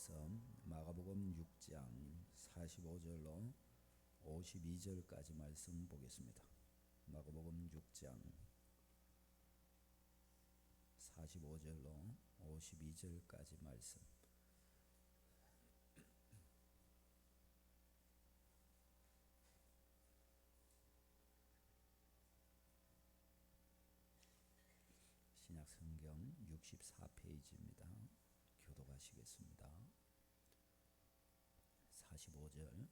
말씀 마가복음 6장 45절로 52절까지 말씀 보겠습니다. 마가복음 6장 45절로 52절까지 말씀. 신약성경 64페이지입니다. 교독하시겠습니다. 45절.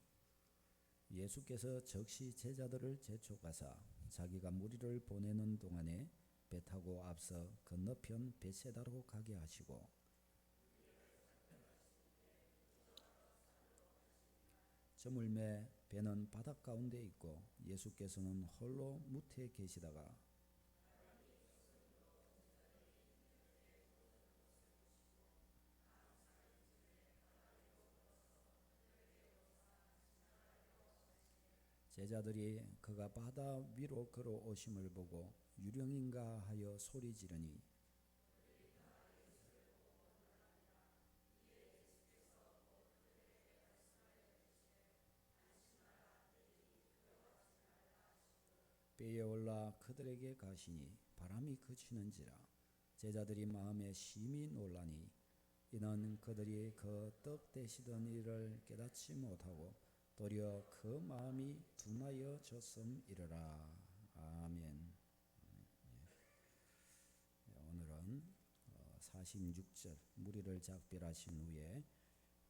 예수께서 즉시 제자들을 재촉하사 자기가 무리를 보내는 동안에 배 타고 앞서 건너편 벳세다로 가게 하시고 저물매 배는 바닷 가운데 있고 예수께서는 홀로 무태에 계시다가 제자들이 그가 바다 위로 걸어오심을 보고 유령인가 하여 소리 지르니 배에 올라 그들에게 가시니 바람이 그치는지라. 제자들이 마음에 심히 놀라니 이는 그들이 그 떡 대시던 일을 깨닫지 못하고 도리어 그 마음이 둔하여졌음이러라. 아멘. 오늘은 46절 무리를 작별하신 후에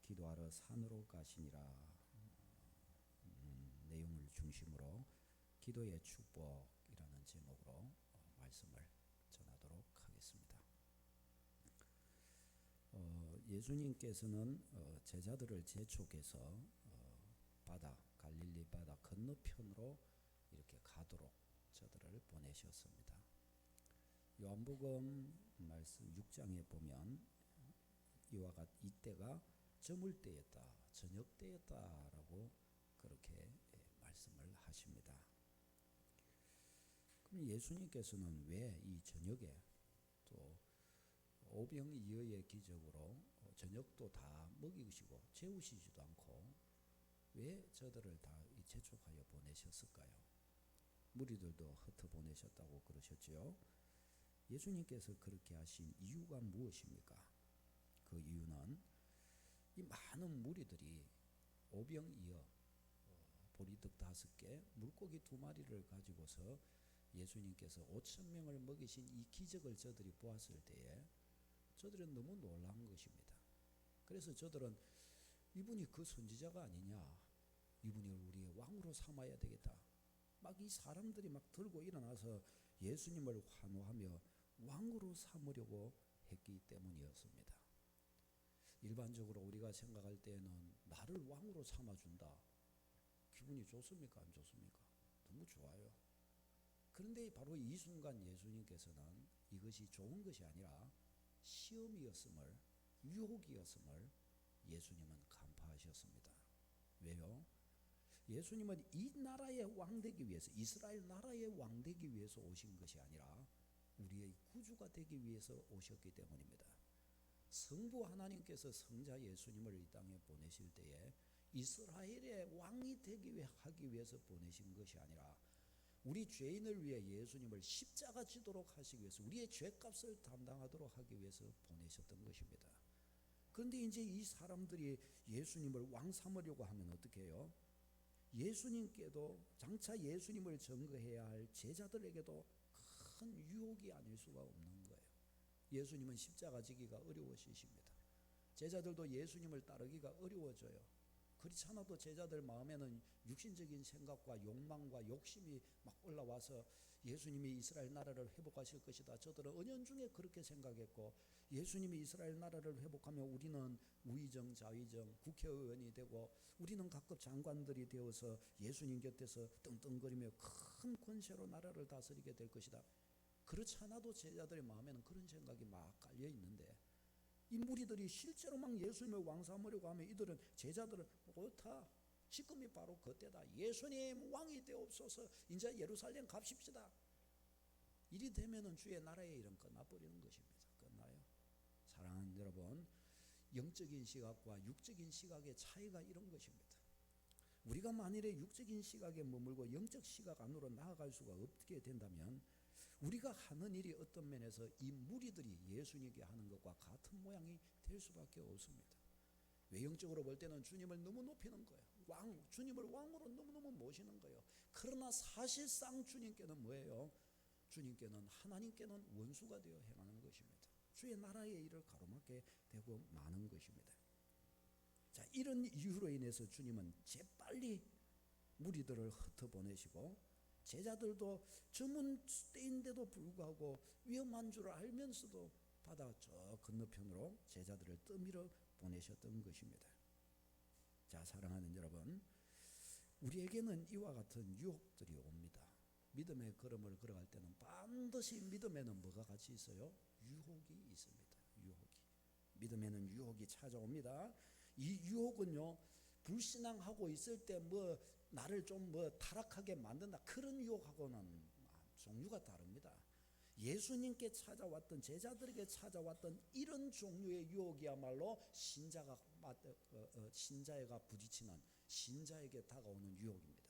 기도하러 산으로 가시니라 내용을 중심으로 기도의 축복이라는 제목으로 말씀을 전하도록 하겠습니다. 예수님께서는 제자들을 재촉해서 갈릴리 바다 건너편으로 이렇게 가도록 저들을 보내셨습니다. 요한복음 말씀 6장에 보면 이와 같이 이때가 저물 때였다, 저녁 때였다라고 그렇게 말씀을 하십니다. 그럼 예수님께서는 왜 이 저녁에 또 오병이어의 기적으로 저녁도 다 먹이시고 재우시지도 않고 왜 저들을 다 재촉하여 보내셨을까요? 무리들도 흩어 보내셨다고 그러셨죠. 예수님께서 그렇게 하신 이유가 무엇입니까? 그 이유는 이 많은 무리들이 오병이어 보리떡 5개, 물고기 2마리를 가지고서 예수님께서 5,000명을 먹이신 이 기적을 저들이 보았을 때에 저들은 너무 놀란 것입니다. 그래서 저들은 이분이 그 선지자가 아니냐, 이분이 우리의 왕으로 삼아야 되겠다, 막 이 사람들이 막 들고 일어나서 예수님을 환호하며 왕으로 삼으려고 했기 때문이었습니다. 일반적으로 우리가 생각할 때는 나를 왕으로 삼아준다, 기분이 좋습니까? 안 좋습니까? 너무 좋아요. 그런데 바로 이 순간 예수님께서는 이것이 좋은 것이 아니라 시험이었음을, 유혹이었음을 예수님은 간파하셨습니다. 왜요? 예수님은 이 나라의 왕 되기 위해서, 이스라엘 나라의 왕 되기 위해서 오신 것이 아니라 우리의 구주가 되기 위해서 오셨기 때문입니다. 성부 하나님께서 성자 예수님을 이 땅에 보내실 때에 이스라엘의 왕이 하기 위해서 보내신 것이 아니라 우리 죄인을 위해 예수님을 십자가 지도록 하시기 위해서, 우리의 죄값을 담당하도록 하기 위해서 보내셨던 것입니다. 그런데 이제 이 사람들이 예수님을 왕 삼으려고 하면 어떻게 해요? 예수님께도, 장차 예수님을 증거해야 할 제자들에게도 큰 유혹이 아닐 수가 없는 거예요. 예수님은 십자가 지기가 어려우시십니다. 제자들도 예수님을 따르기가 어려워져요. 그렇지 않아도 제자들 마음에는 육신적인 생각과 욕망과 욕심이 막 올라와서 예수님이 이스라엘 나라를 회복하실 것이다, 저들은 은연중에 그렇게 생각했고, 예수님이 이스라엘 나라를 회복하면 우리는 우의정 좌의정 국회의원이 되고 우리는 각급 장관들이 되어서 예수님 곁에서 떵떵거리며 큰 권세로 나라를 다스리게 될 것이다. 그렇지 않아도 제자들의 마음에는 그런 생각이 막 깔려 있는데, 이 무리들이 실제로 막 예수님을 왕 삼으려고 하면 이들은, 제자들은 옳다, 지금이 바로 그때다, 예수님 왕이 되옵소서, 이제 예루살렘 갑시다. 이리 되면은 주의 나라의 일은 끝나버리는 것입니다. 끝나요. 사랑하는 여러분, 영적인 시각과 육적인 시각의 차이가 이런 것입니다. 우리가 만일에 육적인 시각에 머물고 영적 시각 안으로 나아갈 수가 없게 된다면 우리가 하는 일이 어떤 면에서 이 무리들이 예수님께 하는 것과 같은 모양이 될 수밖에 없습니다. 외형적으로 볼 때는 주님을 너무 높이는 거예요. 주님을 왕으로 너무너무 모시는 거예요. 그러나 사실상 주님께는 뭐예요? 주님께는 하나님께는 원수가 되어 행하는 것입니다. 주의 나라의 일을 가로막게 되고 마는 것입니다. 자, 이런 이유로 인해서 주님은 재빨리 무리들을 흩어보내시고 제자들도 저문 때인데도 불구하고 위험한 줄 알면서도 바다 저 건너편으로 제자들을 떠밀어 보내셨던 것입니다. 자, 사랑하는 여러분, 우리에게는 이와 같은 유혹들이 옵니다. 믿음의 걸음을 걸어갈 때는 반드시 믿음에는 뭐가 같이 있어요? 유혹이 있습니다. 유혹이. 믿음에는 유혹이 찾아옵니다. 이 유혹은요, 불신앙하고 있을 때 뭐 나를 좀 뭐 타락하게 만든다, 그런 유혹하고는 종류가 다릅니다. 예수님께 찾아왔던, 제자들에게 찾아왔던 이런 종류의 유혹이야말로 신자가 부딪히는, 신자에게 다가오는 유혹입니다.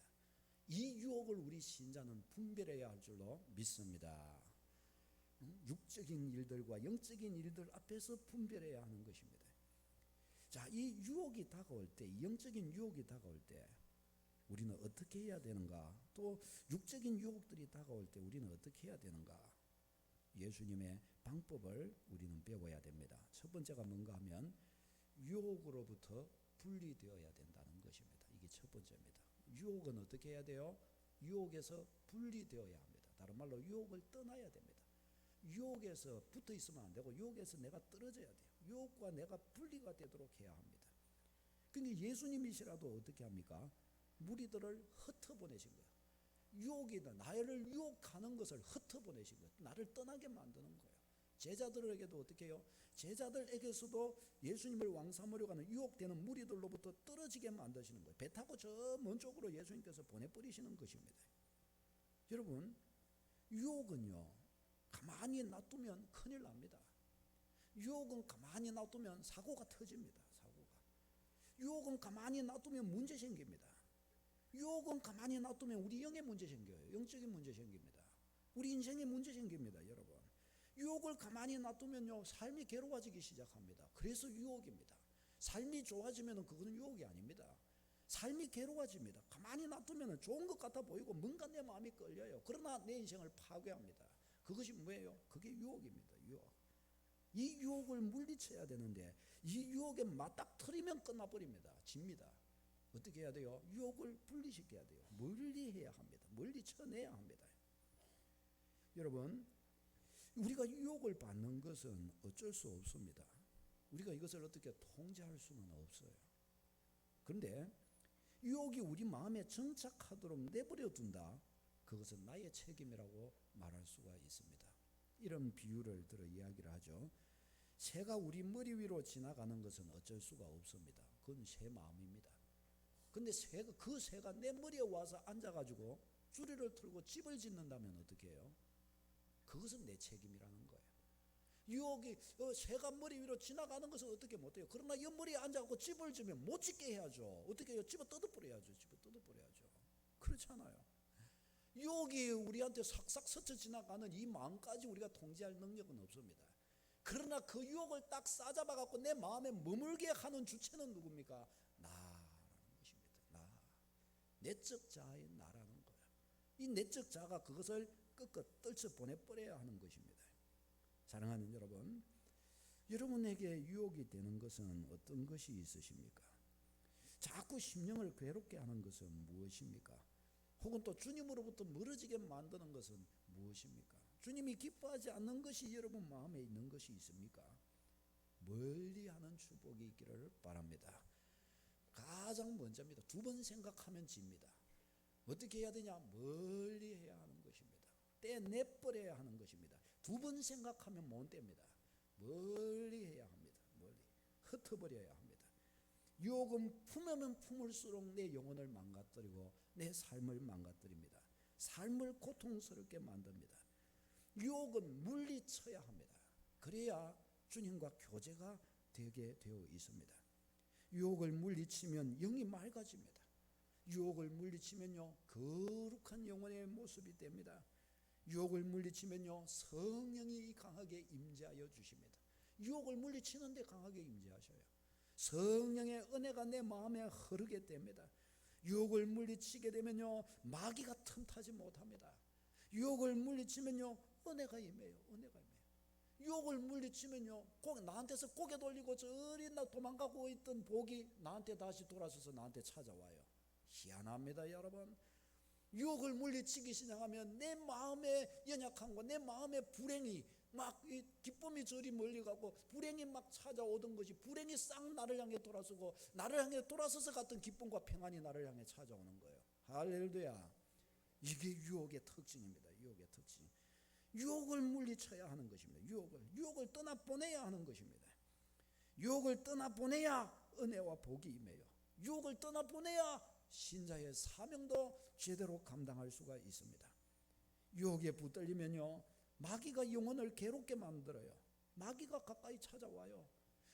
이 유혹을 우리 신자는 분별해야 할 줄로 믿습니다. 육적인 일들과 영적인 일들 앞에서 분별해야 하는 것입니다. 자, 이 유혹이 다가올 때, 영적인 유혹이 다가올 때 우리는 어떻게 해야 되는가? 또 육적인 유혹들이 다가올 때 우리는 어떻게 해야 되는가? 예수님의 방법을 우리는 배워야 됩니다. 첫 번째가 뭔가 하면 유혹으로부터 분리되어야 된다는 것입니다. 이게 첫 번째입니다. 유혹은 어떻게 해야 돼요? 유혹에서 분리되어야 합니다. 다른 말로 유혹을 떠나야 됩니다. 유혹에서 붙어 있으면 안 되고 유혹에서 내가 떨어져야 돼요. 유혹과 내가 분리가 되도록 해야 합니다. 그러니까 예수님이시라도 어떻게 합니까? 무리들을 흩어보내신 거예요. 유혹이다, 나를 유혹하는 것을 흩어보내신 거예요. 나를 떠나게 만드는 거예요. 제자들에게도 어떻게 해요? 제자들에게서도 예수님을 왕삼으려 가는 유혹되는 무리들로부터 떨어지게 만드시는 거예요. 배 타고 저 먼 쪽으로 예수님께서 보내버리시는 것입니다. 여러분, 유혹은요, 가만히 놔두면 큰일 납니다. 유혹은 가만히 놔두면 사고가 터집니다. 사고가. 유혹은 가만히 놔두면 문제 생깁니다. 유혹은 가만히 놔두면 우리 영의 문제 생겨요. 영적인 문제 생깁니다. 우리 인생에 문제 생깁니다. 여러분, 유혹을 가만히 놔두면요, 삶이 괴로워지기 시작합니다. 그래서 유혹입니다. 삶이 좋아지면 그거는 유혹이 아닙니다. 삶이 괴로워집니다. 가만히 놔두면 좋은 것 같아 보이고 뭔가 내 마음이 끌려요. 그러나 내 인생을 파괴합니다. 그것이 뭐예요? 그게 유혹입니다. 유혹. 이 유혹을 물리쳐야 되는데 이 유혹에 맞닥뜨리면 끝나버립니다. 집니다. 어떻게 해야 돼요? 유혹을 분리시켜야 돼요. 멀리해야 합니다. 멀리 쳐내야 합니다. 여러분, 우리가 유혹을 받는 것은 어쩔 수 없습니다. 우리가 이것을 어떻게 통제할 수는 없어요. 그런데 유혹이 우리 마음에 정착하도록 내버려 둔다, 그것은 나의 책임이라고 말할 수가 있습니다. 이런 비유를 들어 이야기를 하죠. 새가 우리 머리 위로 지나가는 것은 어쩔 수가 없습니다. 그건 새 마음입니다. 근데 그 새가 내 머리에 와서 앉아가지고 줄이를 틀고 집을 짓는다면 어떻게 해요? 그것은 내 책임이라는 거예요. 유혹이 새가 머리 위로 지나가는 것은 어떻게 못해요? 그러나 이 머리에 앉아갖고 집을 지면 못 짓게 해야죠. 어떻게 해요? 집어 뜯어버려야죠. 집어 뜯어버려야죠. 그렇잖아요. 유혹이 우리한테 싹싹 스쳐 지나가는 이 마음까지 우리가 통제할 능력은 없습니다. 그러나 그 유혹을 딱 싸잡아갖고 내 마음에 머물게 하는 주체는 누굽니까? 나라는 것입니다. 나. 내적 자아인 나라는 거예요. 이 내적 자아가 그것을 끄껏 떨쳐 보내버려야 하는 것입니다. 사랑하는 여러분, 여러분에게 유혹이 되는 것은 어떤 것이 있으십니까? 자꾸 심령을 괴롭게 하는 것은 무엇입니까? 혹은 또 주님으로부터 멀어지게 만드는 것은 무엇입니까? 주님이 기뻐하지 않는 것이 여러분 마음에 있는 것이 있습니까? 멀리하는 축복이 있기를 바랍니다. 가장 먼저입니다. 두 번 생각하면 집니다. 어떻게 해야 되냐? 멀리 해야 하는 것입니다. 떼내버려야 하는 것입니다. 두 번 생각하면 못 뗍니다. 멀리 해야 합니다. 멀리 흩어버려야 합니다. 유혹은 품으면 품을수록 내 영혼을 망가뜨리고 내 삶을 망가뜨립니다. 삶을 고통스럽게 만듭니다. 유혹은 물리쳐야 합니다. 그래야 주님과 교제가 되게 되어 있습니다. 유혹을 물리치면 영이 맑아집니다. 유혹을 물리치면요, 거룩한 영혼의 모습이 됩니다. 유혹을 물리치면요, 성령이 강하게 임재하여 주십니다. 유혹을 물리치는데 강하게 임재하셔요. 성령의 은혜가 내 마음에 흐르게 됩니다. 유혹을 물리치게 되면요, 마귀가 틈타지 못합니다. 유혹을 물리치면요, 은혜가 임해요. 은혜가 임해요. 유혹을 물리치면요, 나한테서 고개 돌리고 저리 도망가고 있던 복이 나한테 다시 돌아서서 나한테 찾아와요. 희한합니다, 여러분. 유혹을 물리치기 시작하면 내 마음의 연약함과 내 마음의 불행이 막 기쁨이 저리 멀리 가고 불행이 막 찾아오던 것이 불행이 싹 나를 향해 돌아서고 나를 향해 돌아서서 같은 기쁨과 평안이 나를 향해 찾아오는 거예요. 할렐루야. 이게 유혹의 특징입니다. 유혹의 특징. 유혹을 물리쳐야 하는 것입니다. 유혹을 떠나보내야 하는 것입니다. 유혹을 떠나보내야 은혜와 복이 임해요. 유혹을 떠나보내야 신자의 사명도 제대로 감당할 수가 있습니다. 유혹에 붙들리면요, 마귀가 영혼을 괴롭게 만들어요. 마귀가 가까이 찾아와요.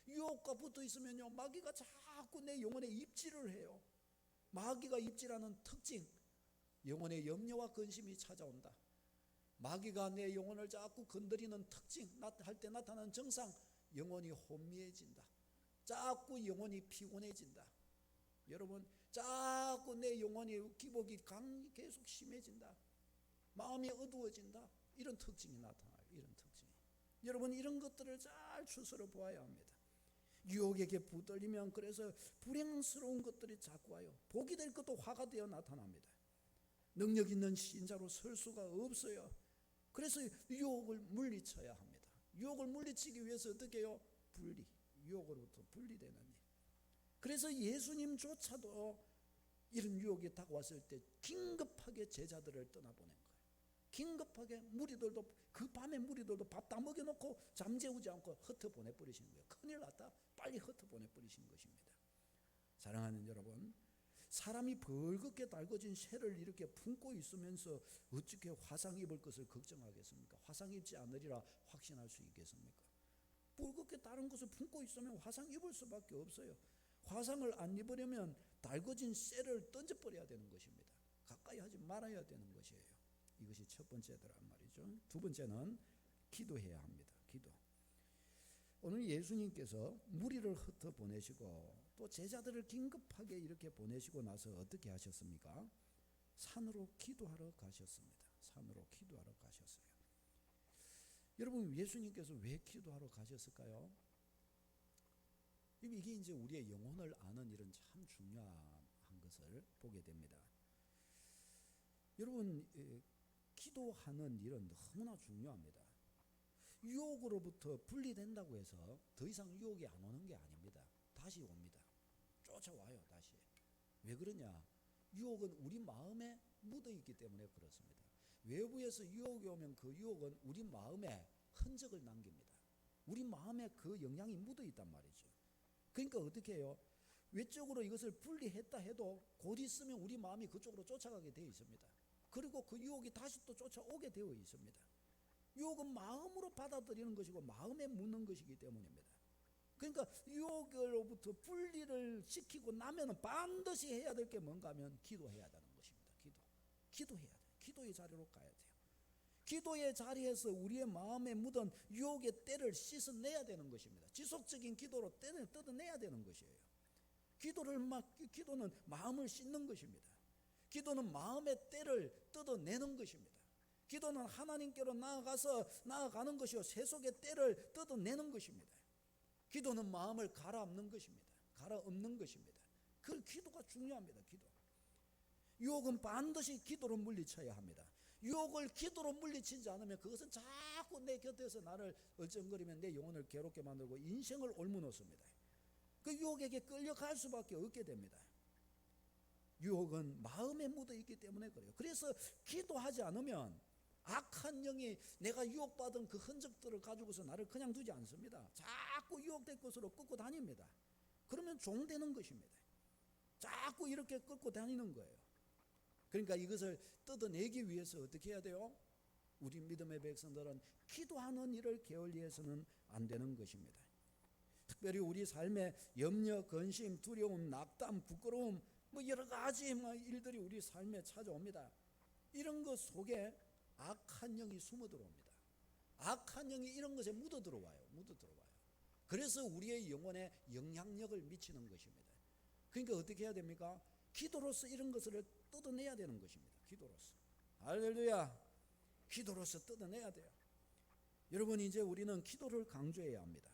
유혹과 붙어 있으면요, 마귀가 자꾸 내 영혼에 입질을 해요. 마귀가 입질하는 특징, 영혼의 염려와 근심이 찾아온다. 마귀가 내 영혼을 자꾸 건드리는 특징, 할 때 나타나는 증상, 영혼이 혼미해진다. 자꾸 영혼이 피곤해진다. 여러분, 자꾸 내 영혼이 기복이 계속 심해진다. 마음이 어두워진다. 이런 특징이 나타나요. 이런 특징이. 여러분, 이런 것들을 잘 추스러 보아야 합니다. 유혹에게 붙들리면 그래서 불행스러운 것들이 자꾸 와요. 복이 될 것도 화가 되어 나타납니다. 능력 있는 신자로 설 수가 없어요. 그래서 유혹을 물리쳐야 합니다. 유혹을 물리치기 위해서 어떻게 해요? 유혹으로부터 분리되는 일. 그래서 예수님조차도 이런 유혹이 다가왔을 때 긴급하게 제자들을 떠나보낸 거예요. 긴급하게 무리들도 그 밤에 무리들도 밥 다 먹여놓고 잠재우지 않고 흩어보내버리시는 거예요. 큰일 났다. 빨리 흩어보내버리신 것입니다. 사랑하는 여러분, 사람이 벌겋게 달궈진 쇠를 이렇게 품고 있으면서 어떻게 화상 입을 것을 걱정하겠습니까? 화상 입지 않으리라 확신할 수 있겠습니까? 벌겋게 다른 것을 품고 있으면 화상 입을 수밖에 없어요. 화상을 안 입으려면 달궈진 쇠를 던져버려야 되는 것입니다. 가까이 하지 말아야 되는 것이에요. 이것이 첫 번째더란 말이죠. 두 번째는 기도해야 합니다. 기도. 오늘 예수님께서 무리를 흩어보내시고 또 제자들을 긴급하게 이렇게 보내시고 나서 어떻게 하셨습니까? 산으로 기도하러 가셨습니다. 산으로 기도하러 가셨어요. 여러분, 예수님께서 왜 기도하러 가셨을까요? 이게 이제 우리의 영혼을 아는 일은 참 중요한 것을 보게 됩니다. 여러분, 기도하는 일은 너무나 중요합니다. 유혹으로부터 분리된다고 해서 더 이상 유혹이 안 오는 게 아닙니다. 다시 옵니다. 쫓아와요. 다시. 왜 그러냐? 유혹은 우리 마음에 묻어 있기 때문에 그렇습니다. 외부에서 유혹이 오면 그 유혹은 우리 마음에 흔적을 남깁니다. 우리 마음에 그 영향이 묻어 있단 말이죠. 그러니까 어떻게 해요? 외적으로 이것을 분리했다 해도 곧 있으면 우리 마음이 그쪽으로 쫓아가게 되어 있습니다. 그리고 그 유혹이 다시 또 쫓아오게 되어 있습니다. 유혹은 마음으로 받아들이는 것이고 마음에 묻는 것이기 때문입니다. 그러니까 유혹으로부터 분리를 시키고 나면 반드시 해야 될 게 뭔가 하면 기도해야 되는 것입니다. 기도해야 돼요. 기도의 자리로 가야 돼요. 기도의 자리에서 우리의 마음에 묻은 유혹의 때를 씻어내야 되는 것입니다. 지속적인 기도로 때를 뜯어내야 되는 것이에요. 기도는 마음을 씻는 것입니다. 기도는 마음의 때를 뜯어내는 것입니다. 기도는 하나님께로 나아가는 것이요, 세속의 때를 뜯어내는 것입니다. 기도는 마음을 갈아엎는 것입니다. 갈아엎는 것입니다. 그 기도가 중요합니다. 기도. 유혹은 반드시 기도로 물리쳐야 합니다. 유혹을 기도로 물리치지 않으면 그것은 자꾸 내 곁에서 나를 얼쩡거리면 내 영혼을 괴롭게 만들고 인생을 옮겨놓습니다. 그 유혹에게 끌려갈 수밖에 없게 됩니다. 유혹은 마음에 묻어있기 때문에 그래요. 그래서 기도하지 않으면 악한 영이 내가 유혹받은 그 흔적들을 가지고서 나를 그냥 두지 않습니다. 자꾸 유혹될 것으로 끌고 다닙니다. 그러면 종 되는 것입니다. 자꾸 이렇게 끌고 다니는 거예요. 그러니까 이것을 뜯어내기 위해서 어떻게 해야 돼요? 우리 믿음의 백성들은 기도하는 일을 게을리해서는 안 되는 것입니다. 특별히 우리 삶에 염려, 근심, 두려움, 낙담, 부끄러움 여러 가지 일들이 우리 삶에 찾아옵니다. 이런 것 속에 악한 영이 숨어 들어옵니다. 악한 영이 이런 것에 묻어 들어와요. 그래서 우리의 영혼에 영향력을 미치는 것입니다. 그러니까 어떻게 해야 됩니까? 기도로서 이런 것을 뜯어내야 되는 것입니다. 기도로서. 할렐루야. 기도로서 뜯어내야 돼요. 여러분, 이제 우리는 기도를 강조해야 합니다.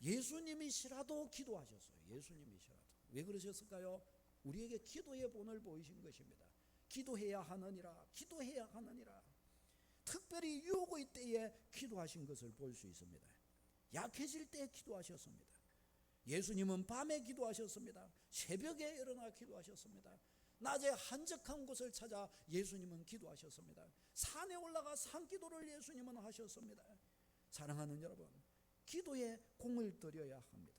예수님이시라도 기도하셨어요. 예수님이시라도. 왜 그러셨을까요? 우리에게 기도의 본을 보이신 것입니다. 기도해야 하느니라. 기도해야 하느니라. 특별히 유혹의 때에 기도하신 것을 볼 수 있습니다. 약해질 때 기도하셨습니다. 예수님은 밤에 기도하셨습니다. 새벽에 일어나 기도하셨습니다. 낮에 한적한 곳을 찾아 예수님은 기도하셨습니다. 산에 올라가 산기도를 예수님은 하셨습니다. 사랑하는 여러분, 기도에 공을 들여야 합니다.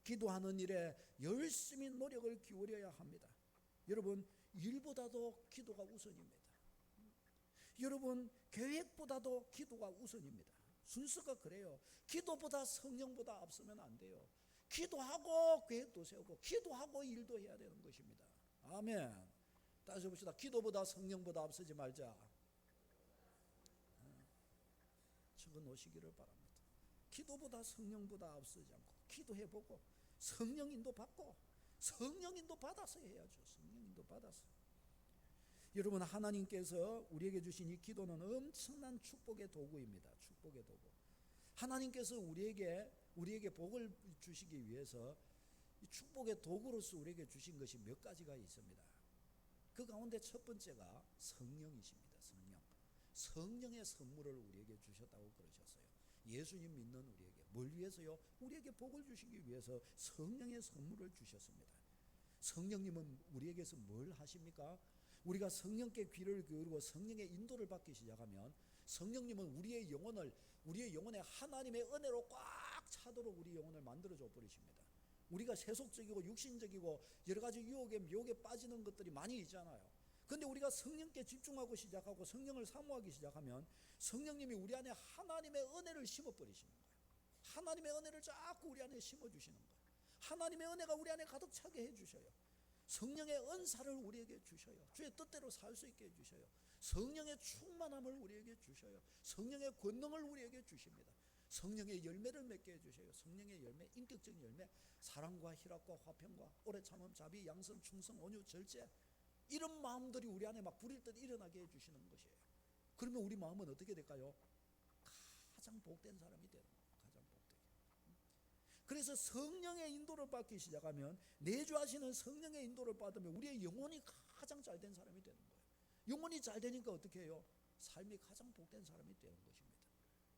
기도하는 일에 열심히 노력을 기울여야 합니다. 여러분, 일보다도 기도가 우선입니다. 여러분, 계획보다도 기도가 우선입니다. 순서가 그래요. 기도보다 성령보다 앞서면 안 돼요. 기도하고 계획도 세우고 기도하고 일도 해야 되는 것입니다. 아멘. 다시 봅시다. 기도보다 성령보다 앞서지 말자. 적어 놓으시기를 바랍니다. 기도보다 성령보다 앞서지 않고 기도해보고 성령 인도 받고 성령 인도 받아서 해야죠. 성령 인도 받아서. 여러분, 하나님께서 우리에게 주신 이 기도는 엄청난 축복의 도구입니다. 축복의 도구. 하나님께서 우리에게 복을 주시기 위해서 이 축복의 도구로서 우리에게 주신 것이 몇 가지가 있습니다. 그 가운데 첫 번째가 성령이십니다. 성령의 선물을 우리에게 주셨다고 그러셨어요. 예수님 믿는 우리에게. 뭘 위해서요? 우리에게 복을 주시기 위해서 성령의 선물을 주셨습니다. 성령님은 우리에게서 뭘 하십니까? 우리가 성령께 귀를 기울이고 성령의 인도를 받기 시작하면 성령님은 우리의 영혼에 하나님의 은혜로 꽉 차도록 우리 영혼을 만들어줘 버리십니다. 우리가 세속적이고 육신적이고 여러 가지 유혹에 미혹에 빠지는 것들이 많이 있잖아요. 그런데 우리가 성령께 집중하고 시작하고 성령을 사모하기 시작하면 성령님이 우리 안에 하나님의 은혜를 심어버리시는 거예요. 하나님의 은혜를 자꾸 우리 안에 심어주시는 거예요. 하나님의 은혜가 우리 안에 가득 차게 해주셔요. 성령의 은사를 우리에게 주셔요. 주의 뜻대로 살 수 있게 해주셔요. 성령의 충만함을 우리에게 주셔요. 성령의 권능을 우리에게 주십니다. 성령의 열매를 맺게 해주셔요. 성령의 열매, 인격적인 열매, 사랑과 희락과 화평과 오래 참음, 자비, 양선, 충성, 온유, 절제, 이런 마음들이 우리 안에 막 불일 듯 일어나게 해주시는 것이에요. 그러면 우리 마음은 어떻게 될까요? 가장 복된 사람이 되는 거예요. 가장 복되게. 그래서 성령의 인도를 받기 시작하면, 내주하시는 성령의 인도를 받으면 우리의 영혼이 가장 잘된 사람이 되는 거예요. 영혼이 잘 되니까 어떻게 해요? 삶이 가장 복된 사람이 되는 것입니다.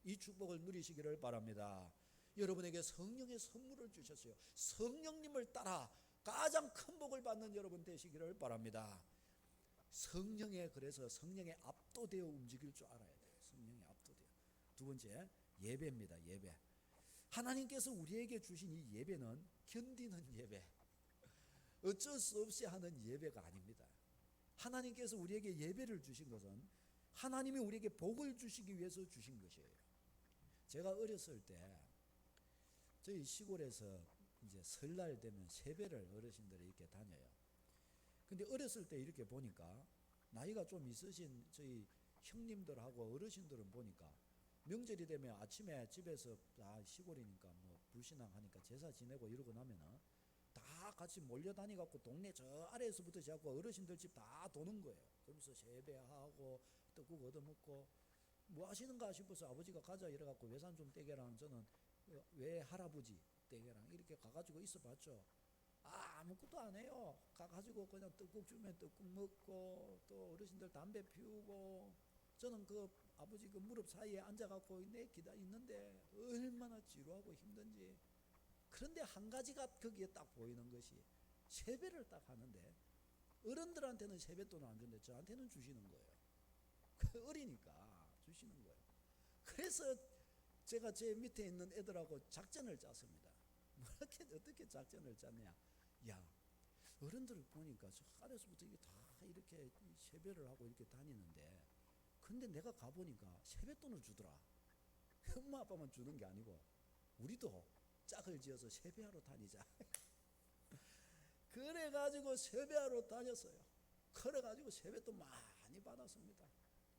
이 축복을 누리시기를 바랍니다. 여러분에게 성령의 선물을 주셨어요. 성령님을 따라 가장 큰 복을 받는 여러분 되시기를 바랍니다. 그래서 성령에 압도되어 움직일 줄 알아야 돼요. 성령에 압도되어. 두 번째, 예배입니다. 예배. 하나님께서 우리에게 주신 이 예배는 견디는 예배, 어쩔 수 없이 하는 예배가 아닙니다. 하나님께서 우리에게 예배를 주신 것은 하나님이 우리에게 복을 주시기 위해서 주신 것이에요. 제가 어렸을 때 저희 시골에서 이제 설날 되면 세배를 어르신들이 이렇게 다녀요. 근데 어렸을 때 이렇게 보니까 나이가 좀 있으신 저희 형님들하고 어르신들은 보니까 명절이 되면 아침에 집에서 다 시골이니까 뭐 불신앙하니까 제사 지내고 이러고 나면은 다 같이 몰려다니갖고 동네 저 아래에서부터 시작하고 어르신들 집 다 도는 거예요. 그러면서 세배하고 떡국 얻어먹고 뭐 하시는가 싶어서 아버지가 가자 이래갖고 외산 좀 떼게랑 저는 외 할아버지 떼게랑 이렇게 가가지고 있어봤죠. 아무것도 안 해요. 가가지고 그냥 떡국 주면 떡국 먹고 또 어르신들 담배 피우고 저는 그 아버지 그 무릎 사이에 앉아갖고 내 기다리는데 얼마나 지루하고 힘든지. 그런데 한 가지가 거기에 딱 보이는 것이 세배를 딱 하는데 어른들한테는 세뱃돈을 안 주는데 저한테는 주시는 거예요. 어리니까 주시는 거예요. 그래서 제가 제 밑에 있는 애들하고 작전을 짰습니다. 어떻게 작전을 짰냐? 야, 어른들을 보니까 저 아래서부터 이게 다 이렇게 세배를 하고 이렇게 다니는데, 근데 내가 가보니까 세뱃돈을 주더라. 엄마 아빠만 주는 게 아니고 우리도 짝을 지어서 세배하러 다니자. 그래가지고 세배하러 다녔어요. 그래가지고 세배도 많이 받았습니다.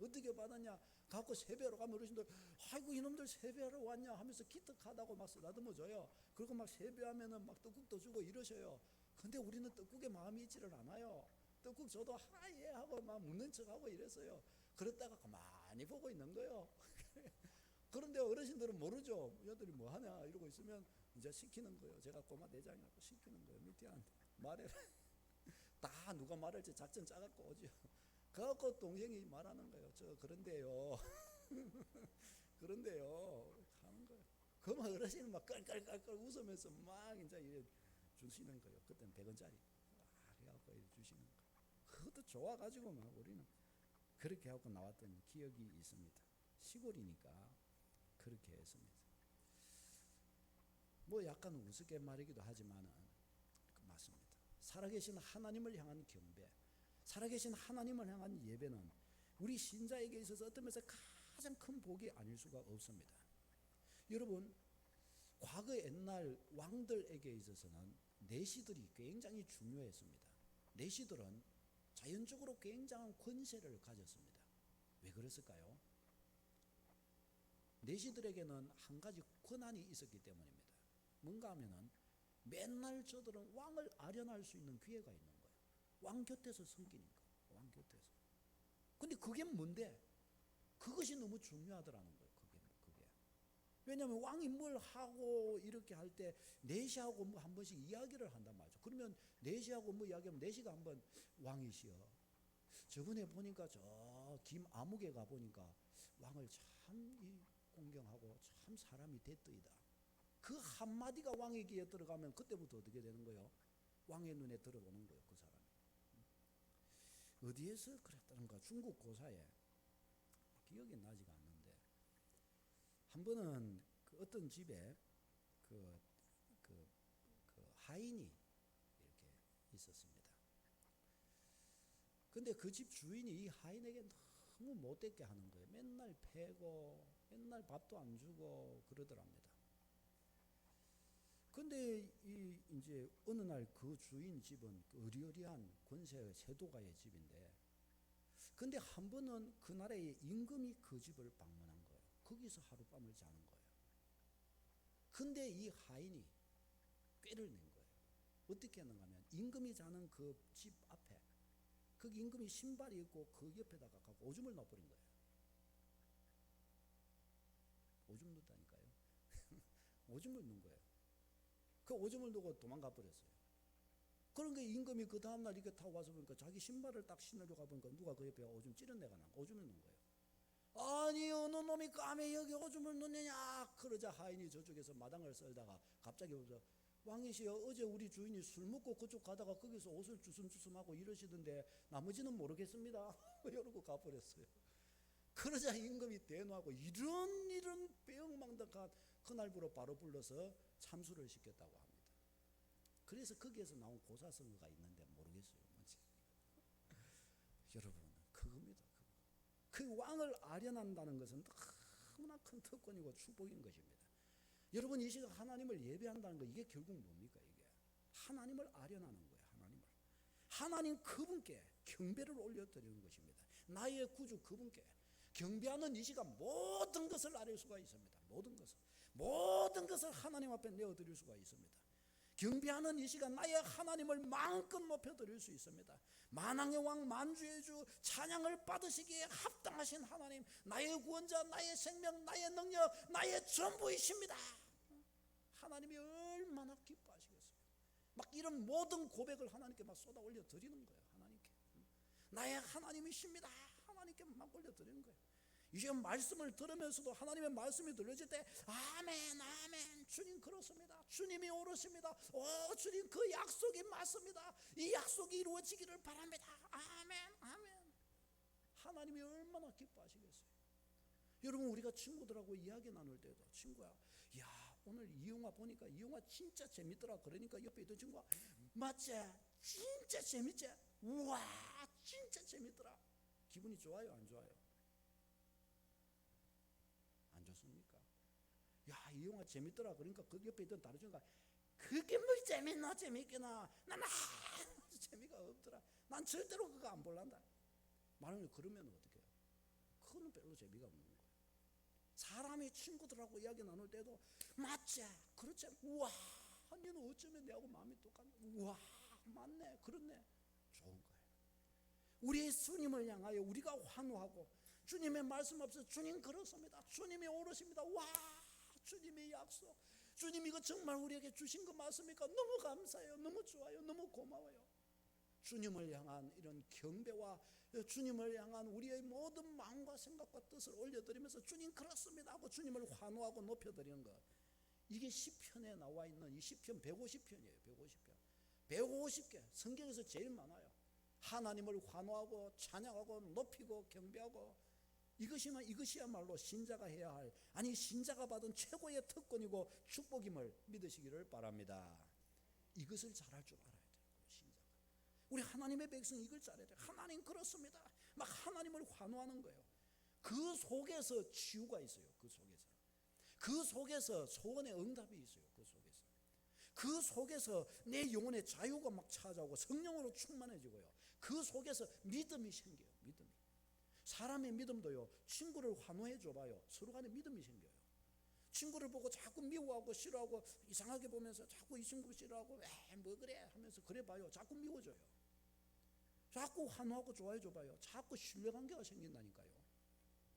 어떻게 받았냐? 갖고 세배하러 가면 어르신들 아이고 이놈들 세배하러 왔냐 하면서 기특하다고 막 쓰다듬어줘요. 그리고 막 세배하면은 막 떡국도 주고 이러셔요. 근데 우리는 떡국에 마음이 있지를 않아요. 떡국 줘도 하예 하고 막 묻는 척하고 이랬어요. 그랬다가 가만히 보고 있는 거예요. 그런데 어르신들은 모르죠. 얘들이 뭐 하냐 이러고 있으면 이제 시키는 거예요. 제가 꼬마 대장이라고 시키는 거예요. 밑에한테 말해라. 다 누가 말할지 작전 짜갖고 오죠. 그래갖고 동생이 말하는 거예요. 저 그런데요. 그런데요. 하는 거예요. 그러면 어르신은 막 깔깔깔깔 웃으면서 막 이제 이래 주시는 거예요. 그때는 100원짜리. 그래갖고 이래 주시는 거예요. 그것도 좋아가지고 막 우리는 그렇게 하고 나왔던 기억이 있습니다. 시골이니까 그렇게 했습니다. 뭐 약간 우습게 말이기도 하지만은 맞습니다. 살아계신 하나님을 향한 경배, 살아계신 하나님을 향한 예배는 우리 신자에게 있어서 어떤 면에서 가장 큰 복이 아닐 수가 없습니다. 여러분, 과거 옛날 왕들에게 있어서는 내시들이 굉장히 중요했습니다. 내시들은 자연적으로 굉장한 권세를 가졌습니다. 왜 그랬을까요? 내시들에게는 한 가지 권한이 있었기 때문입니다. 뭔가 하면은 맨날 저들은 왕을 아련할 수 있는 기회가 있는 거예요. 왕 곁에서 섬기니까. 왕 곁에서. 근데 그게 뭔데? 그것이 너무 중요하더라는 거예요. 그게. 왜냐하면 왕이 뭘 하고 이렇게 할 때 내시하고 뭐 한 번씩 이야기를 한단 말이죠. 그러면 내시하고 뭐 이야기하면 내시가 한번 왕이시여. 저번에 보니까 저 김아무개 가 보니까 왕을 참 공경하고 참 사람이 됐더이다. 그 한마디가 왕의 귀에 들어가면 그때부터 어떻게 되는 거예요? 왕의 눈에 들어오는 거예요. 그 사람이. 어디에서 그랬다는가? 중국 고사에 기억이 나지가 않는데 한 번은 그 어떤 집에 그 하인이 이렇게 있었습니다. 근데 그 집 주인이 이 하인에게 너무 못되게 하는 거예요. 맨날 패고 맨날 밥도 안 주고 그러더랍니다. 근데 이제 어느 날 그 주인 집은 어리어리한 권세 세도가의 집인데, 근데 한 번은 그 나라의 임금이 그 집을 방문한 거예요. 거기서 하룻밤을 자는 거예요. 근데 이 하인이 꾀를 낸 거예요. 어떻게 했는가 하면 임금이 자는 그 집 앞에 그 임금이 신발이 있고 그 옆에다가 가고 오줌을 넣어버린 거예요. 오줌 넣었다니까요. 오줌을 넣은 거예요. 그 오줌을 두고 도망가 버렸어요. 그러니까 임금이 그 다음날 이렇게 타고 와서 보니까 자기 신발을 딱 신으려고 가보니까 누가 그 옆에 오줌 찌른내가 난 거예요. 오줌을 넣은 거예요. 아니 어느 놈이 까매 여기 오줌을 넣느냐. 그러자 하인이 저쪽에서 마당을 썰다가 갑자기 오죠. 왕이시여, 어제 우리 주인이 술 먹고 그쪽 가다가 거기서 옷을 주섬주섬하고 이러시던데 나머지는 모르겠습니다. 이러고 가버렸어요. 그러자 임금이 대노하고 이런 배역망덕한 그날부로 바로 불러서 참수를 시켰다고 합니다. 그래서 거기에서 나온 고사성어가 있는데 모르겠어요. 뭔지. 여러분, 그겁니다. 그 왕을 아련한다는 것은 너무나 큰 특권이고 축복인 것입니다. 여러분, 이 시간 하나님을 예배한다는 거, 이게 결국 뭡니까? 이게 하나님을 아련하는 거예요. 하나님 그분께 경배를 올려드리는 것입니다. 나의 구주 그분께 경배하는 이 시간 모든 것을 아릴 수가 있습니다. 모든 것을 하나님 앞에 내어드릴 수가 있습니다. 경배하는 이 시간 나의 하나님을 마음껏 높여드릴 수 있습니다. 만왕의 왕 만주의 주 찬양을 받으시기에 합당하신 하나님, 나의 구원자, 나의 생명, 나의 능력, 나의 전부이십니다. 하나님이 얼마나 기뻐하시겠어요. 막 이런 모든 고백을 하나님께 막 쏟아 올려 드리는 거예요. 하나님께 나의 하나님이십니다. 하나님께 막 올려 드리는 거예요. 이제 말씀을 들으면서도 하나님의 말씀이 들려질 때 아멘 아멘, 주님 그렇습니다. 주님이 옳으십니다. 오 주님 그 약속이 맞습니다. 이 약속이 이루어지기를 바랍니다. 아멘 아멘. 하나님이 얼마나 기뻐하시겠어요. 여러분, 우리가 친구들하고 이야기 나눌 때도 친구야, 야 오늘 이 영화 보니까 이 영화 진짜 재밌더라. 그러니까 옆에 있던 친구가 맞지? 진짜 재밌지? 우와 진짜 재밌더라. 기분이 좋아요 안 좋아요? 안 좋습니까? 야 이 영화 재밌더라. 그러니까 그 옆에 있던 다른 친구가 그게 뭐 재밌나 재밌겠나, 난 아무 재미가 없더라. 난 절대로 그거 안 볼란다. 만약에 그러면 어떻게 해요? 그거는 별로 재미가 없는 거예요. 사람이 친구들하고 이야기 나눌 때도 맞지, 그렇지, 우와, 너는 어쩌면 내하고 마음이 똑같네, 우와, 맞네, 그렇네, 좋은 거예요. 우리 주님을 향하여 우리가 환호하고 주님의 말씀 앞에서 주님 그렇습니다, 주님이 오르십니다, 와, 주님의 약속, 주님 이거 정말 우리에게 주신 거 맞습니까? 너무 감사해요, 너무 좋아요, 너무 고마워요. 주님을 향한 이런 경배와 주님을 향한 우리의 모든 마음과 생각과 뜻을 올려드리면서 주님 그렇습니다 하고 주님을 환호하고 높여드리는 것, 이게 시편에 나와 있는 이 시편 150편이에요. 150개 성경에서 제일 많아요. 하나님을 환호하고 찬양하고 높이고 경배하고, 이것이야말로 신자가 해야 할, 아니 신자가 받은 최고의 특권이고 축복임을 믿으시기를 바랍니다. 이것을 잘할 줄 알아야 돼요. 신자가, 우리 하나님의 백성이 이걸 잘해야 돼요. 하나님 그렇습니다 막 하나님을 환호하는 거예요. 그 속에서 치유가 있어요. 그 속에서 소원의 응답이 있어요. 그 속에서 내 영혼의 자유가 막 찾아오고 성령으로 충만해지고요. 그 속에서 믿음이 생겨요. 사람의 믿음도요, 친구를 환호해 줘봐요, 서로 간에 믿음이 생겨요. 친구를 보고 자꾸 미워하고 싫어하고 이상하게 보면서 자꾸 이 친구 싫어하고 뭐 그래 하면서 그래 봐요, 자꾸 미워져요. 자꾸 환호하고 좋아해 줘봐요, 자꾸 신뢰관계가 생긴다니까요.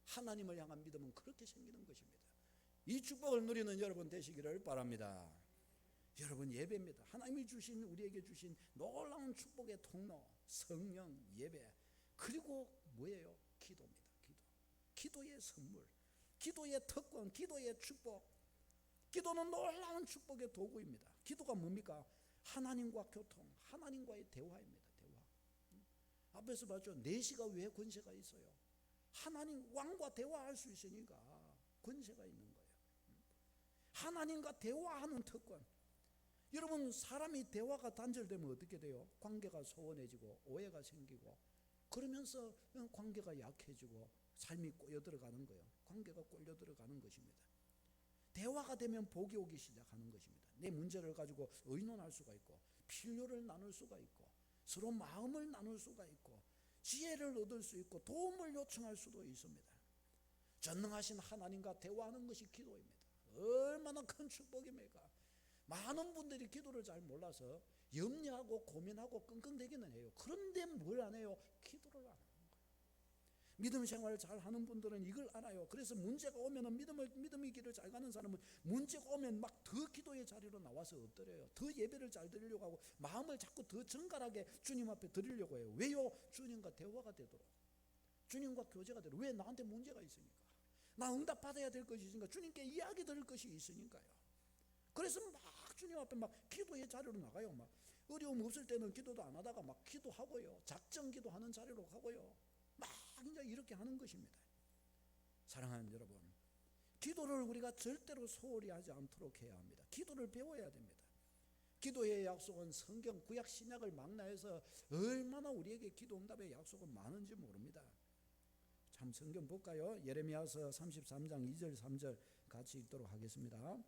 하나님을 향한 믿음은 그렇게 생기는 것입니다. 이 축복을 누리는 여러분 되시기를 바랍니다. 여러분, 예배입니다. 하나님이 주신, 우리에게 주신 놀라운 축복의 통로, 성령, 예배, 그리고 뭐예요? 기도입니다. 기도의 선물, 기도의 특권, 기도의 축복. 기도는 놀라운 축복의 도구입니다. 기도가 뭡니까? 하나님과 교통, 하나님과의 대화입니다. 대화. 앞에서 봤죠? 내시가 왜 권세가 있어요? 하나님, 왕과 대화할 수 있으니까 권세가 있는 거예요. 하나님과 대화하는 특권. 여러분, 사람이 대화가 단절되면 어떻게 돼요? 관계가 소원해지고 오해가 생기고, 그러면서 관계가 약해지고 삶이 꼬여들어가는 거예요. 관계가 꼬여들어가는 것입니다. 대화가 되면 복이 오기 시작하는 것입니다. 내 문제를 가지고 의논할 수가 있고, 필요를 나눌 수가 있고, 서로 마음을 나눌 수가 있고, 지혜를 얻을 수 있고, 도움을 요청할 수도 있습니다. 전능하신 하나님과 대화하는 것이 기도입니다. 얼마나 큰 축복입니까? 많은 분들이 기도를 잘 몰라서 염려하고 고민하고 끙끙대기는 해요. 그런데 뭘 안 해요? 기도를 안 하는 거예요. 믿음 생활을 잘 하는 분들은 이걸 알아요. 그래서 문제가 오면 믿음의 길을 잘 가는 사람은 문제가 오면 막 더 기도의 자리로 나와서 엎드려요. 더 예배를 잘 드리려고 하고 마음을 자꾸 더 정갈하게 주님 앞에 드리려고 해요. 왜요? 주님과 대화가 되도록, 주님과 교제가 되도록. 왜? 나한테 문제가 있으니까, 나 응답받아야 될 것이 있으니까, 주님께 이야기 들을 것이 있으니까요. 그래서 막 주님 앞에 막 기도의 자리로 나가요. 막 어려움 없을 때는 기도도 안 하다가 막 기도하고요, 작정 기도하는 자리로 가고요, 막 이제 이렇게 하는 것입니다. 사랑하는 여러분, 기도를 우리가 절대로 소홀히 하지 않도록 해야 합니다. 기도를 배워야 됩니다. 기도의 약속은 성경 구약 신약을 망라해서 얼마나 우리에게 기도 응답의 약속은 많은지 모릅니다. 참, 성경 볼까요? 예레미야서 33장 2절 3절 같이 읽도록 하겠습니다.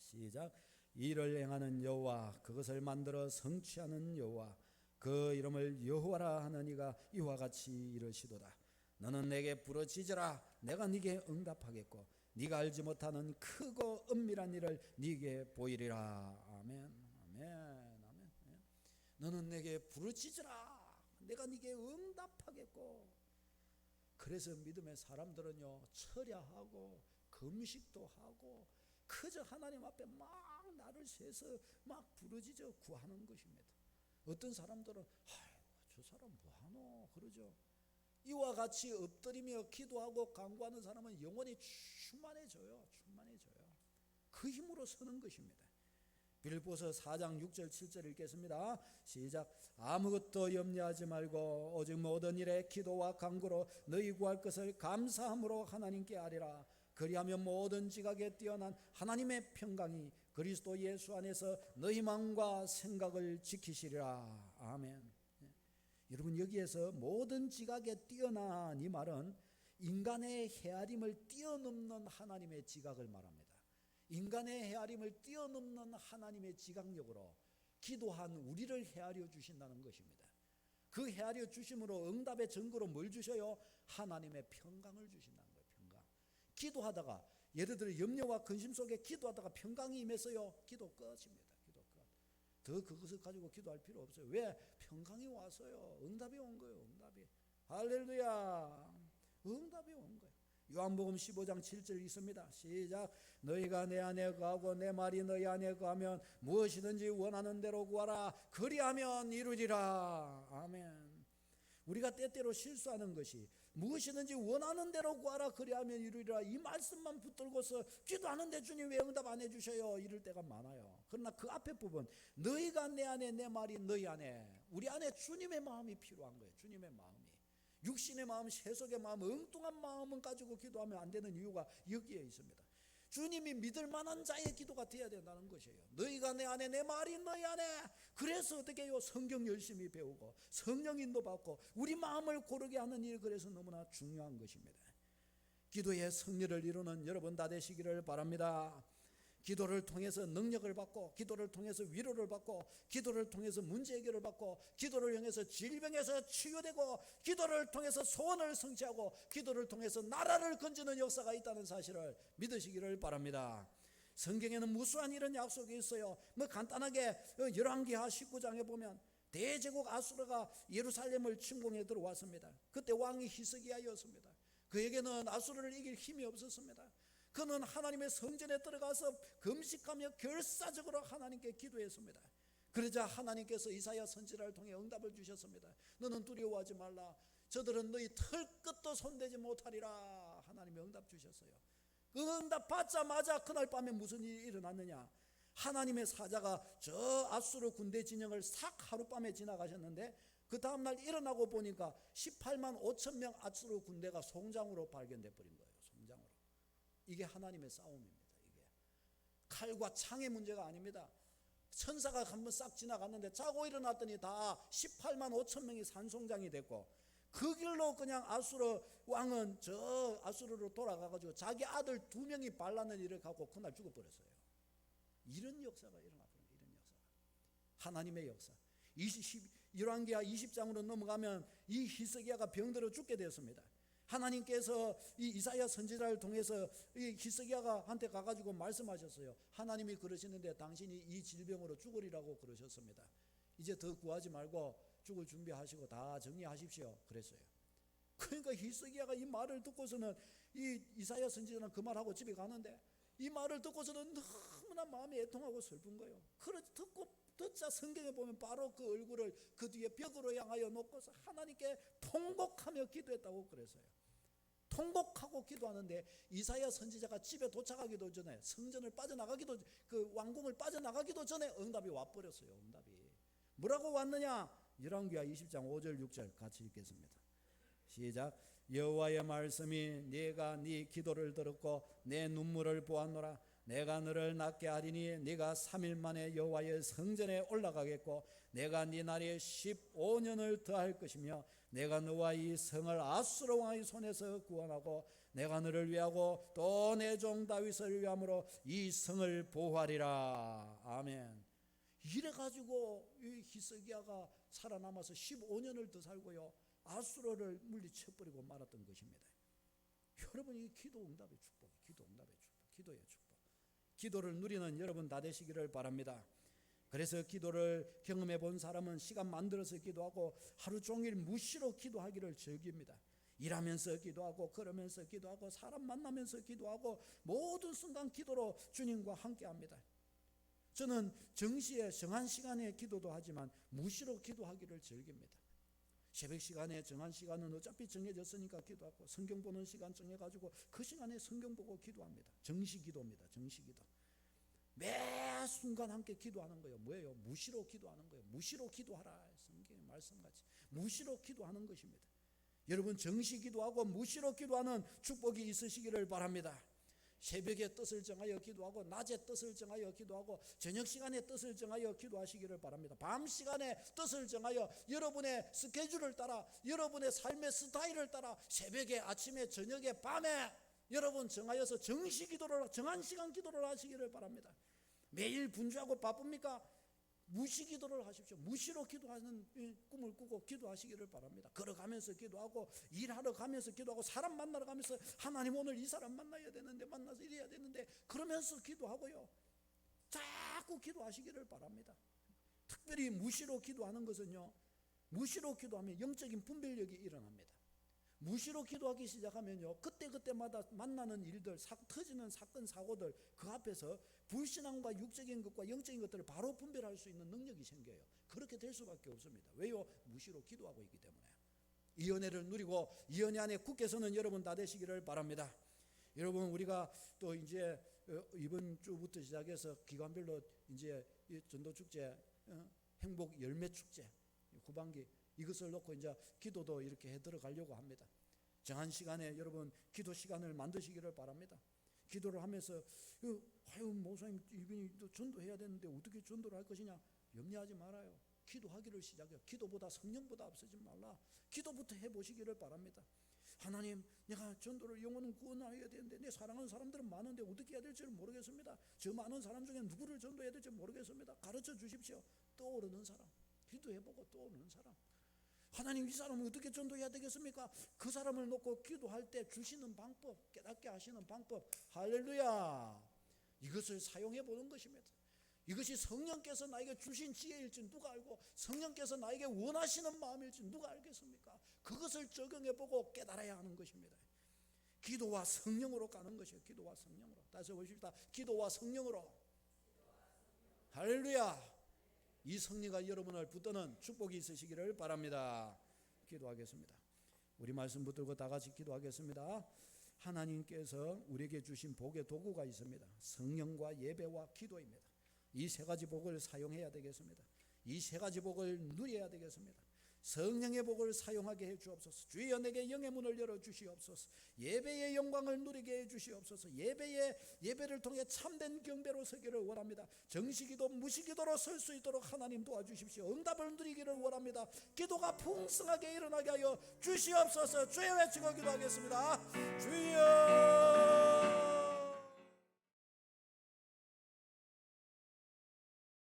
시작. 이를 행하는 여호와, 그것을 만들어 성취하는 여호와, 그 이름을 여호와라 하는 이가 이와 같이 이르시도다. 너는 내게 부르짖으라, 내가 네게 응답하겠고 네가 알지 못하는 크고 은밀한 일을 네게 보이리라. 아멘. 너는 내게 부르짖으라, 내가 네게 응답하겠고. 그래서 믿음의 사람들은요, 철야하고 금식도 하고 그저 하나님 앞에 막 나를 세서 막 부르짖어 구하는 것입니다. 어떤 사람들은 저 사람 뭐하노 그러죠. 이와 같이 엎드리며 기도하고 간구하는 사람은 영혼이 충만해져요. 그 힘으로 서는 것입니다. 빌립보서 4장 6절 7절 읽겠습니다. 시작. 아무것도 염려하지 말고 오직 모든 일에 기도와 간구로 너희 구할 것을 감사함으로 하나님께 아뢰라. 그리하면 모든 지각에 뛰어난 하나님의 평강이 그리스도 예수 안에서 너희 마음과 생각을 지키시리라. 아멘. 여러분, 여기에서 모든 지각에 뛰어난 이 말은 인간의 헤아림을 뛰어넘는 하나님의 지각을 말합니다. 인간의 헤아림을 뛰어넘는 하나님의 지각력으로 기도한 우리를 헤아려 주신다는 것입니다. 그 헤아려 주심으로 응답의 증거로 뭘 주셔요? 하나님의 평강을 주신다는 거예요. 평강. 기도하다가 예를 들어 염려와 근심 속에 기도하다가 평강이 임해서요, 기도 끝입니다. 기도 끝. 더 그것을 가지고 기도할 필요 없어요. 왜? 평강이 와서요, 응답이 온 거예요. 응답이. 할렐루야. 응답이 온 거예요. 요한복음 15장 7절 있습니다. 시작. 너희가 내 안에 거하고 내 말이 너희 안에 거하면 무엇이든지 원하는 대로 구하라. 그리하면 이루리라. 아멘. 우리가 때때로 실수하는 것이 무엇이든지 원하는 대로 구하라. 그리하면 이루리라. 이 말씀만 붙들고서 기도하는데 주님 왜 응답 안 해주셔요? 이럴 때가 많아요. 그러나 그 앞에 부분, 너희가 내 안에 내 말이 너희 안에, 우리 안에 주님의 마음이 필요한 거예요. 주님의 마음이. 육신의 마음, 세속의 마음, 엉뚱한 마음은 가지고 기도하면 안 되는 이유가 여기에 있습니다. 주님이 믿을 만한 자의 기도가 되어야 된다는 것이에요. 너희가 내 안에 내 말이 너희 안에. 그래서 어떻게 해요? 성경 열심히 배우고 성령 인도 받고 우리 마음을 고르게 하는 일, 그래서 너무나 중요한 것입니다. 기도의 승리를 이루는 여러분 다 되시기를 바랍니다. 기도를 통해서 능력을 받고, 기도를 통해서 위로를 받고, 기도를 통해서 문제 해결을 받고, 기도를 통해서 질병에서 치유되고, 기도를 통해서 소원을 성취하고, 기도를 통해서 나라를 건지는 역사가 있다는 사실을 믿으시기를 바랍니다. 성경에는 무수한 이런 약속이 있어요. 간단하게 열왕기하 19장에 보면 대제국 아수르가 예루살렘을 침공해 들어왔습니다. 그때 왕이 히스기야였습니다. 그에게는 아수르를 이길 힘이 없었습니다. 그는 하나님의 성전에 들어가서 금식하며 결사적으로 하나님께 기도했습니다. 그러자 하나님께서 이사야 선지자를 통해 응답을 주셨습니다. 너는 두려워하지 말라. 저들은 너희 털끝도 손대지 못하리라. 하나님의 응답 주셨어요. 그 응답 받자마자 그날 밤에 무슨 일이 일어났느냐? 하나님의 사자가 저 아수르 군대 진영을 싹 하룻밤에 지나가셨는데, 그 다음날 일어나고 보니까 18만 5천 명 아수르 군대가 송장으로 발견돼 버린 거예요. 송장으로. 이게 하나님의 싸움입니다. 이게 칼과 창의 문제가 아닙니다. 천사가 한번 싹 지나갔는데 자고 일어났더니 다 18만 5천 명이 산송장이 됐고, 그 길로 그냥 아수르 왕은 저 아수르로 돌아가가지고 자기 아들 2명이 반란을 일으켜갖고 그날 죽어버렸어요. 이런 역사가 일어났거든요. 이런 역사가 하나님의 역사. 열왕기하 20장으로 넘어가면 이 히스기야가 병들어 죽게 되었습니다. 하나님께서 이 이사야 선지자를 통해서 이 히스기야가 한테 가가지고 말씀하셨어요. 하나님이 그러시는데 당신이 이 질병으로 죽으리라고 그러셨습니다. 이제 더 구하지 말고 죽을 준비하시고 다 정리하십시오. 그랬어요. 그러니까 히스기야가 이 말을 듣고서는 이 이사야 선지자는 그 말하고 집에 가는데, 이 말을 듣고서는 너무나 마음이 애통하고 슬픈 거예요. 그래 듣자 성경에 보면 바로 그 얼굴을 그 뒤에 벽으로 향하여 놓고서 하나님께 통곡하며 기도했다고 그랬어요. 통곡하고 기도하는데 이사야 선지자가 집에 도착하기도 전에, 성전을 빠져나가기도, 그 왕궁을 빠져나가기도 전에 응답이 와버렸어요. 응답이 뭐라고 왔느냐? 열왕기하 20장 5절 6절 같이 읽겠습니다. 시작. 여호와의 말씀이 네가 네 기도를 들었고 내 눈물을 보았노라. 내가 너를 낫게 하리니 네가 3일 만에 여호와의 성전에 올라가겠고 내가 네 날에 15년을 더할 것이며 내가 너와 이 성을 아수르 왕의 손에서 구원하고 내가 너를 위하고 또 내 종 다윗을 위함으로 이 성을 보호하리라. 아멘. 이래가지고 이 히스기야가 살아남아서 15년을 더 살고요, 아수르를 물리쳐버리고 말았던 것입니다. 여러분, 이 기도 응답의 축복, 기도 응답의 축복, 기도의 축복. 기도를 누리는 여러분 다 되시기를 바랍니다. 그래서 기도를 경험해 본 사람은 시간 만들어서 기도하고 하루 종일 무시로 기도하기를 즐깁니다. 일하면서 기도하고 걸으면서 기도하고 사람 만나면서 기도하고 모든 순간 기도로 주님과 함께합니다. 저는 정시에 정한 시간에 기도도 하지만 무시로 기도하기를 즐깁니다. 새벽 시간에 정한 시간은 어차피 정해졌으니까 기도하고, 성경 보는 시간 정해가지고 그 시간에 성경 보고 기도합니다. 정시기도입니다. 정시기도. 매 순간 함께 기도하는 거예요. 뭐예요? 무시로 기도하는 거예요. 무시로 기도하라. 성경의 말씀같이 무시로 기도하는 것입니다. 여러분, 정시기도하고 무시로 기도하는 축복이 있으시기를 바랍니다. 새벽에 뜻을 정하여 기도하고 낮에 뜻을 정하여 기도하고 저녁 시간에 뜻을 정하여 기도하시기를 바랍니다. 밤 시간에 뜻을 정하여 여러분의 스케줄을 따라, 여러분의 삶의 스타일을 따라 새벽에, 아침에, 저녁에, 밤에 여러분 정하여서 정시 기도를, 정한 시간 기도를 하시기를 바랍니다. 매일 분주하고 바쁩니까? 무시 기도를 하십시오. 무시로 기도하는 꿈을 꾸고 기도하시기를 바랍니다. 걸어가면서 기도하고, 일하러 가면서 기도하고, 사람 만나러 가면서 하나님 오늘 이 사람 만나야 되는데, 만나서 이래야 되는데, 그러면서 기도하고요. 자꾸 기도하시기를 바랍니다. 특별히 무시로 기도하는 것은요, 무시로 기도하면 영적인 분별력이 일어납니다. 무시로 기도하기 시작하면요, 그때그때마다 만나는 일들, 터지는 사건 사고들, 그 앞에서 불신앙과 육적인 것과 영적인 것들을 바로 분별할 수 있는 능력이 생겨요. 그렇게 될 수밖에 없습니다. 왜요? 무시로 기도하고 있기 때문에. 이 은혜를 누리고 이 은혜 안에 굳게 서는 여러분 다 되시기를 바랍니다. 여러분, 우리가 또 이제 이번 주부터 시작해서 기간별로 이제 전도축제, 행복 열매축제 후반기, 이것을 놓고 이제 기도도 이렇게 해 들어가려고 합니다. 정한 시간에 여러분 기도 시간을 만드시기를 바랍니다. 기도를 하면서 목사님 이분이 전도해야 되는데 어떻게 전도를 할 것이냐, 염려하지 말아요. 기도하기를 시작해요. 기도보다 성령보다 앞서지 말라. 기도부터 해보시기를 바랍니다. 하나님, 내가 전도를 영혼은 구원해야 되는데 내 사랑하는 사람들은 많은데 어떻게 해야 될지 모르겠습니다. 저 많은 사람 중에 누구를 전도해야 될지 모르겠습니다. 가르쳐 주십시오. 떠오르는 사람, 기도해보고 떠오르는 사람. 하나님, 이 사람을 어떻게 전도해야 되겠습니까? 그 사람을 놓고 기도할 때 주시는 방법, 깨닫게 하시는 방법, 할렐루야, 이것을 사용해 보는 것입니다. 이것이 성령께서 나에게 주신 지혜일지 누가 알고, 성령께서 나에게 원하시는 마음일지 누가 알겠습니까? 그것을 적용해 보고 깨달아야 하는 것입니다. 기도와 성령으로 가는 것이에요. 기도와 성령으로. 다시 보십시다. 기도와 성령으로. 할렐루야. 이 성리가 여러분을 붙드는 축복이 있으시기를 바랍니다. 기도하겠습니다. 우리 말씀 붙들고 다 같이 기도하겠습니다. 하나님께서 우리에게 주신 복의 도구가 있습니다. 성령과 예배와 기도입니다. 이 세 가지 복을 사용해야 되겠습니다. 이 세 가지 복을 누려야 되겠습니다. 성령의 복을 사용하게 해 주옵소서. 주여, 내게 영의 문을 열어 주시옵소서. 예배의 영광을 누리게 해 주시옵소서. 예배를 통해 참된 경배로 서기를 원합니다. 정시기도 무시기도로 설 수 있도록 하나님 도와주십시오. 응답을 누리기를 원합니다. 기도가 풍성하게 일어나게 하여 주시옵소서. 주여 외치고 기도하겠습니다. 주여.